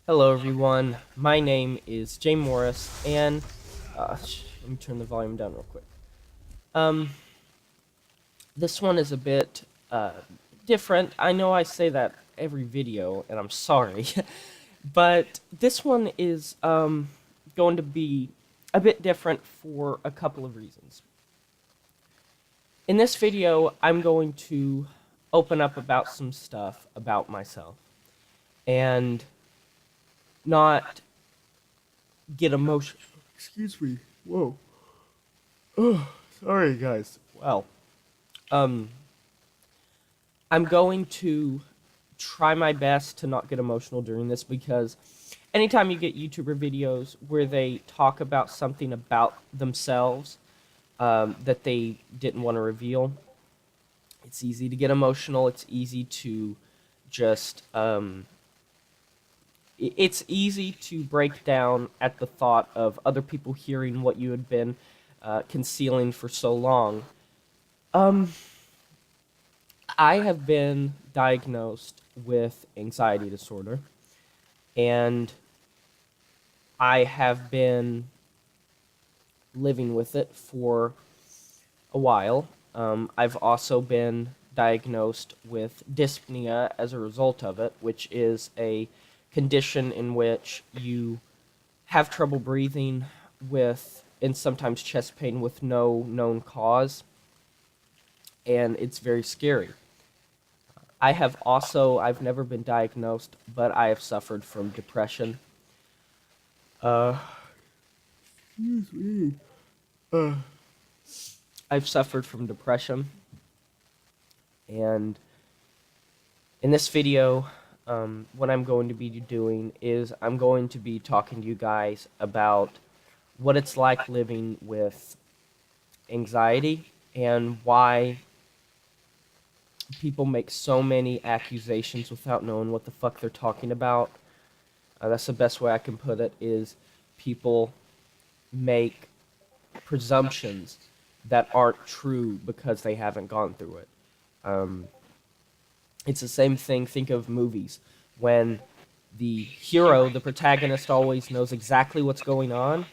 Hello, everyone. My name is Jay Morris, and let me turn the volume down real quick. Um, this one is a bit different. I know I say that every video, and I'm sorry, but this one is going to be a bit different for a couple of reasons. In this video, I'm going to open up about some stuff about myself and not get emotional. Excuse me. Whoa. Oh, sorry, guys. Well, um, I'm going to try my best to not get emotional during this because anytime you get YouTuber videos where they talk about something about themselves that they didn't want to reveal, it's easy to get emotional. It's easy to just it's easy to break down at the thought of other people hearing what you had been concealing for so long. Um, I have been diagnosed with anxiety disorder, and I have been living with it for a while. I've also been diagnosed with dyspnea as a result of it, which is a condition in which you have trouble breathing with, and sometimes chest pain with no known cause, and it's very scary. I've never been diagnosed, but I have suffered from depression. Uh, excuse me. Uh, I've suffered from depression, and in this video, what I'm going to be doing is I'm going to be talking to you guys about what it's like living with anxiety and why people make so many accusations without knowing what the fuck they're talking about. That's the best way I can put it, is people make presumptions that aren't true because they haven't gone through it. Um, it's the same thing, think of movies. When the hero, the protagonist, always knows exactly what's going on,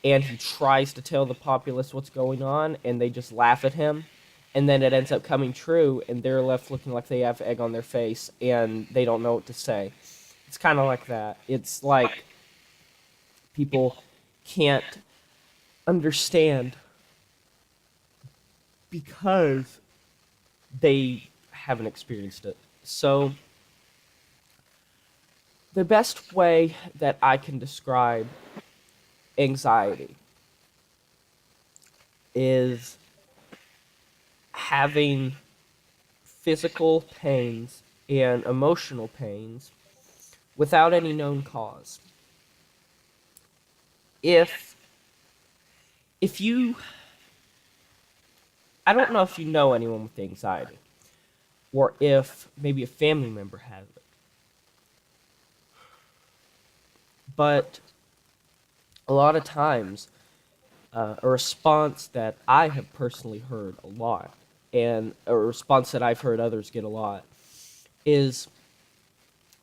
and he tries to tell the populace what's going on, and they just laugh at him, and then it ends up coming true, and they're left looking like they have egg on their face, and they don't know what to say. It's kind of like that. It's like people can't understand because they haven't experienced it. So, the best way that I can describe anxiety is having physical pains and emotional pains without any known cause. If if you I don't know if you know anyone with anxiety, or if maybe a family member has it, but a lot of times a response that I have personally heard a lot, and a response that I've heard others get a lot, is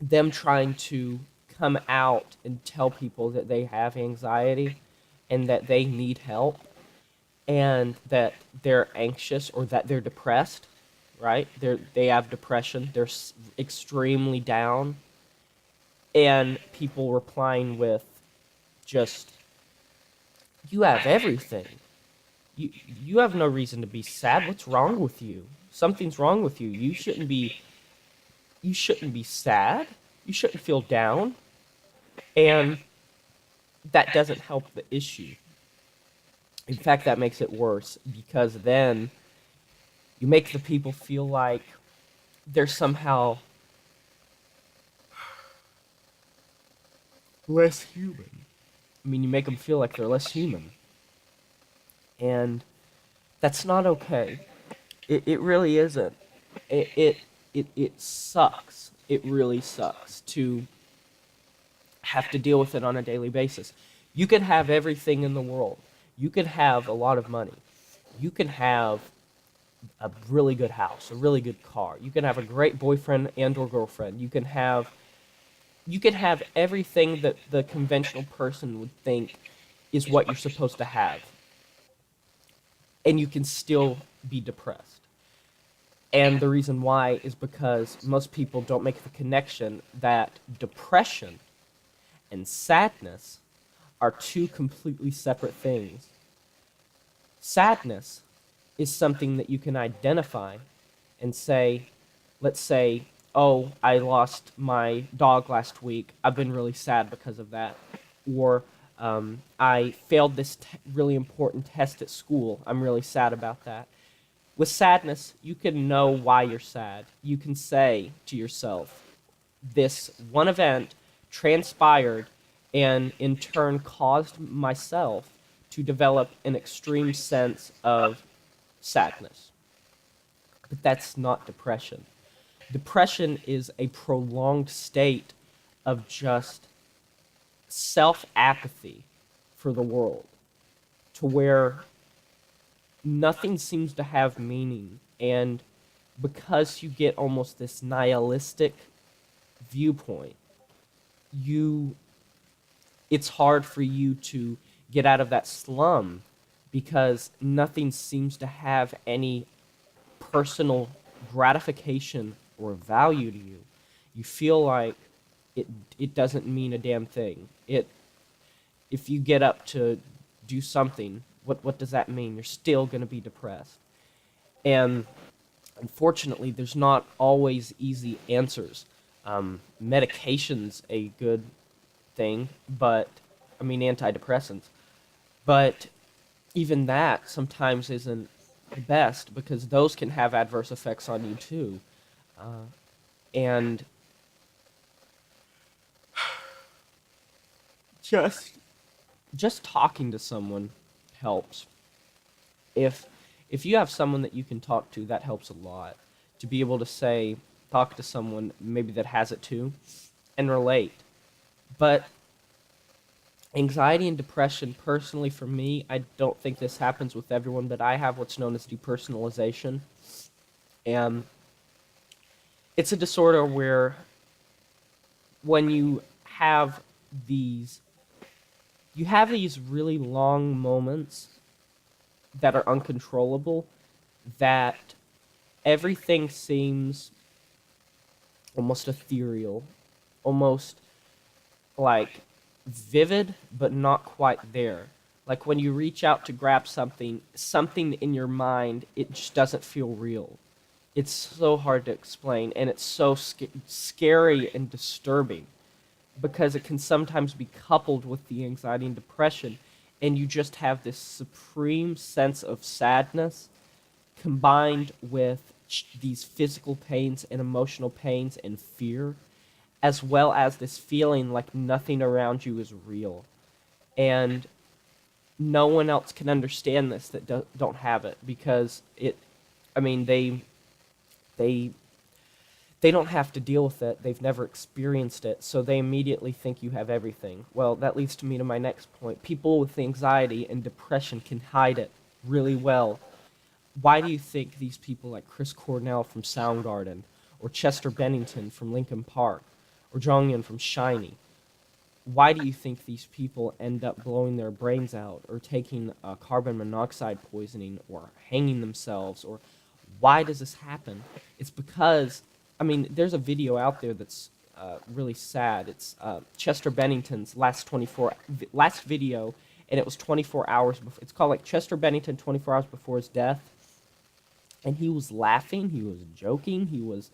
them trying to come out and tell people that they have anxiety and that they need help and that they're anxious or that they're depressed, right? They have depression, they're extremely down, and people replying with just, you have everything. You have no reason to be sad. What's wrong with you? Something's wrong with you. You shouldn't be sad. You shouldn't feel down. And that doesn't help the issue. In fact, that makes it worse because then you make the people feel like they're somehow less human. I mean, you make them feel like they're less human. And that's not okay. It really isn't. It sucks. It really sucks to have to deal with it on a daily basis. You could have everything in the world. You could have a lot of money. You can have a really good house, a really good car. You can have a great boyfriend and or girlfriend. You can have everything that the conventional person would think is what you're supposed to have, and you can still be depressed. And the reason why is because most people don't make the connection that depression and sadness are two completely separate things. Sadness is something that you can identify and say, let's say, oh, I lost my dog last week. I've been really sad because of that. Or I failed this really important test at school. I'm really sad about that. With sadness, you can know why you're sad. You can say to yourself, this one event transpired and in turn caused myself to develop an extreme sense of sadness. But that's not depression. Depression is a prolonged state of just self apathy for the world, to where nothing seems to have meaning. And because you get almost this nihilistic viewpoint, you it's hard for you to get out of that slum because nothing seems to have any personal gratification or value to you. You feel like it it doesn't mean a damn thing. It if you get up to do something, what does that mean? You're still going to be depressed. And unfortunately, there's not always easy answers. Medication's a good thing, but I mean antidepressants. But even that sometimes isn't the best because those can have adverse effects on you too. And just just talking to someone helps. If if you have someone that you can talk to, that helps a lot. To be able to say, talk to someone maybe that has it too, and relate. But anxiety and depression, personally for me, I don't think this happens with everyone, but I have what's known as depersonalization. And it's a disorder where when have these you have these really long moments that are uncontrollable, that everything seems almost ethereal, almost like vivid, but not quite there. Like when you reach out to grab something, something in your mind, it just doesn't feel real. It's so hard to explain, and it's so scary and disturbing because it can sometimes be coupled with the anxiety and depression, and you just have this supreme sense of sadness combined with these physical pains and emotional pains and fear, as well as this feeling like nothing around you is real. And no one else can understand this that don't have it because I mean, they they don't have to deal with it. They've never experienced it, so they immediately think you have everything. Well, that leads to me to my next point. People with anxiety and depression can hide it really well. Why do you think these people like Chris Cornell from Soundgarden, or Chester Bennington from Linkin Park, or Jonghyun from Shiny, why do you think these people end up blowing their brains out, or taking carbon monoxide poisoning, or hanging themselves, or why does this happen? It's because, I mean, there's a video out there that's really sad. It's Chester Bennington's last video, and it was 24 hours before. It's called like Chester Bennington 24 hours before his death, and he was laughing, he was joking, he was.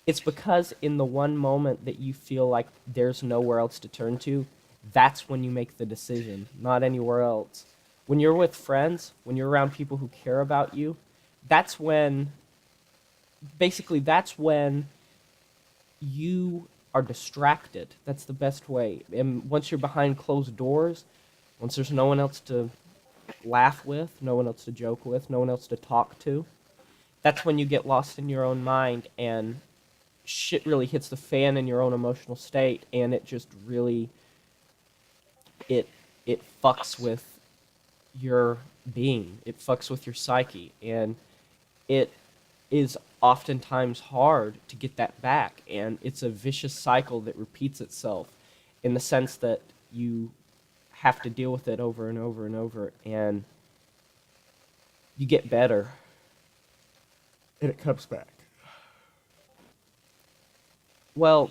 It's because in the one moment that you feel like there's nowhere else to turn to, that's when you make the decision, not anywhere else. When you're with friends, when you're around people who care about you, that's when, basically, that's when you are distracted. That's the best way. And once you're behind closed doors, once there's no one else to laugh with, no one else to joke with, no one else to talk to, that's when you get lost in your own mind and shit really hits the fan in your own emotional state, and it just really it fucks with your being. It fucks with your psyche, and it is oftentimes hard to get that back, and it's a vicious cycle that repeats itself in the sense that you have to deal with it over and over and over, and you get better, and it comes back. Well,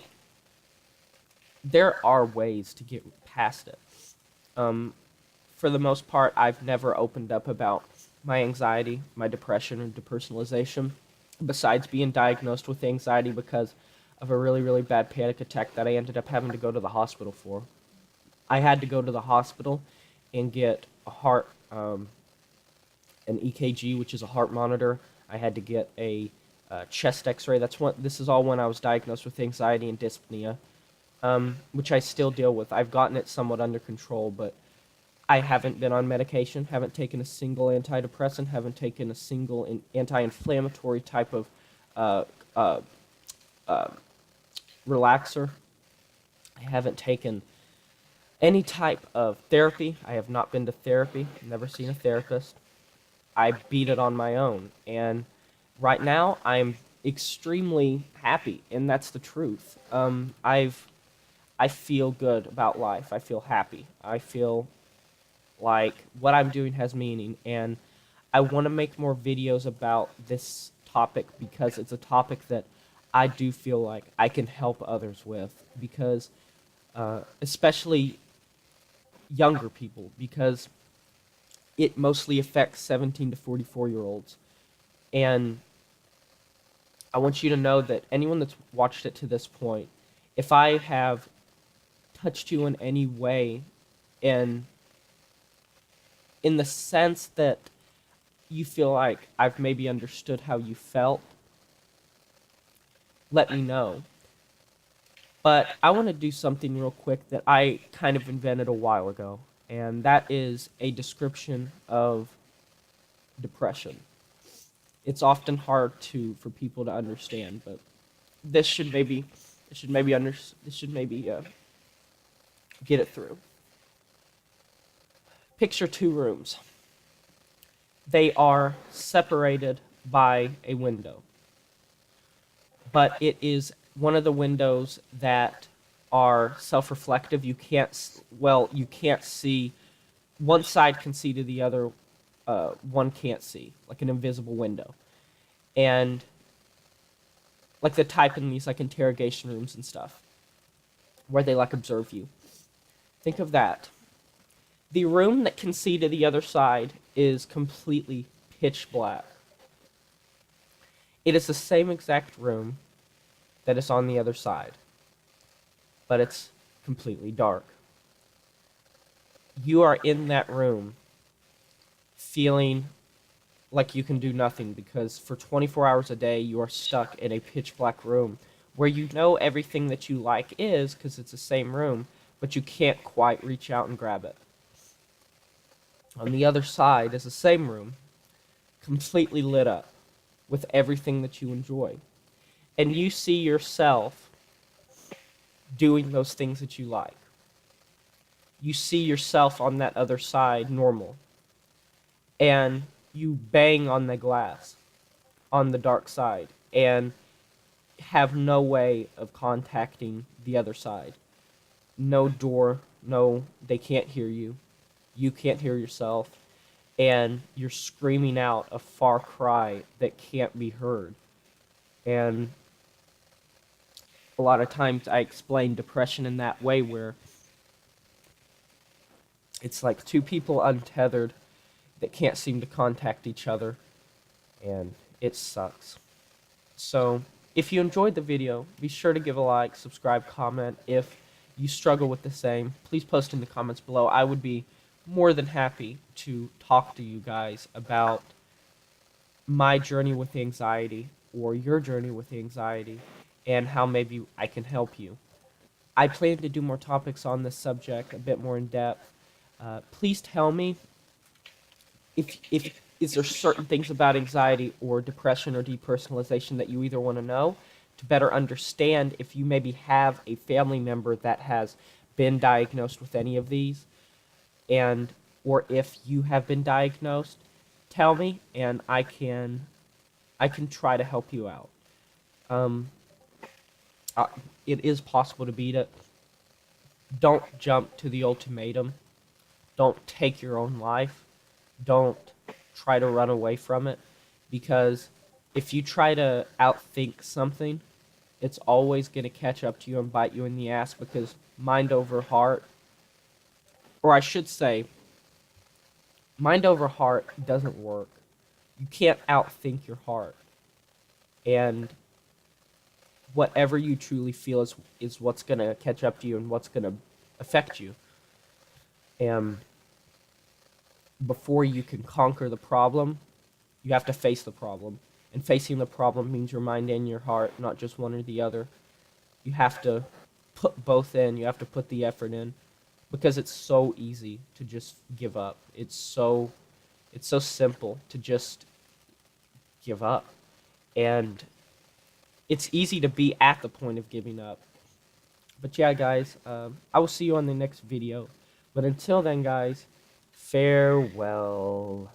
there are ways to get past it. Um, for the most part, I've never opened up about my anxiety, my depression, or depersonalization, besides being diagnosed with anxiety because of a really, really bad panic attack that I ended up having to go to the hospital for. I had to go to the hospital and get a heart, an EKG, which is a heart monitor. I had to get a chest X-ray. This is all when I was diagnosed with anxiety and dyspnea, which I still deal with. I've gotten it somewhat under control, but I haven't been on medication, haven't taken a single antidepressant, haven't taken a single anti-inflammatory type of uh, uh, uh, relaxer. I haven't taken any type of therapy. I have not been to therapy, never seen a therapist. I beat it on my own. And right now, I'm extremely happy, and that's the truth. I feel good about life. I feel happy. I feel like what I'm doing has meaning, and I want to make more videos about this topic because it's a topic that I do feel like I can help others with, because especially younger people, because it mostly affects 17 to 44-year-olds. And I want you to know that anyone that's watched it to this point, if I have touched you in any way, in the sense that you feel like I've maybe understood how you felt, let me know. But I want to do something real quick that I kind of invented a while ago, and that is a description of depression. It's often hard for people to understand, but this should maybe get it through. Picture two rooms. They are separated by a window, but it is one of the windows that are self-reflective. You can't see. One side can see to the other, one can't see, like an invisible window. And like the type in these like interrogation rooms and stuff, where they like observe you. Think of that. The room that can see to the other side is completely pitch black. It is the same exact room that is on the other side, but it's completely dark. You are in that room feeling like you can do nothing, because for 24 hours a day you are stuck in a pitch black room where you know everything that you like is, because it's the same room, but you can't quite reach out and grab it. On the other side is the same room, completely lit up with everything that you enjoy. And you see yourself doing those things that you like. You see yourself on that other side normal. And you bang on the glass on the dark side and have no way of contacting the other side. No door, no, they can't hear you. You can't hear yourself, and you're screaming out a far cry that can't be heard. And a lot of times I explain depression in that way, where it's like two people untethered that can't seem to contact each other, and it sucks. So if you enjoyed the video, be sure to give a like, subscribe, comment. If you struggle with the same, please post in the comments below. I would be more than happy to talk to you guys about my journey with anxiety, or your journey with anxiety, and how maybe I can help you. I plan to do more topics on this subject, a bit more in depth. Please tell me if is there certain things about anxiety or depression or depersonalization that you either want to know to better understand, if you maybe have a family member that has been diagnosed with any of these, or if you have been diagnosed, tell me, and I can I can try to help you out. Um, uh, it is possible to beat it. Don't jump to the ultimatum. Don't take your own life. Don't try to run away from it, because if you try to outthink something, it's always going to catch up to you and bite you in the ass, because mind over heart, or I should say, mind over heart doesn't work. You can't outthink your heart. And whatever you truly feel is what's going to catch up to you and what's going to affect you. And before you can conquer the problem, you have to face the problem. And facing the problem means your mind and your heart, not just one or the other. You have to put both in. You have to put the effort in, because it's so easy to just give up. It's so simple to just give up. And it's easy to be at the point of giving up. But yeah, guys, I will see you on the next video. But until then, guys, farewell.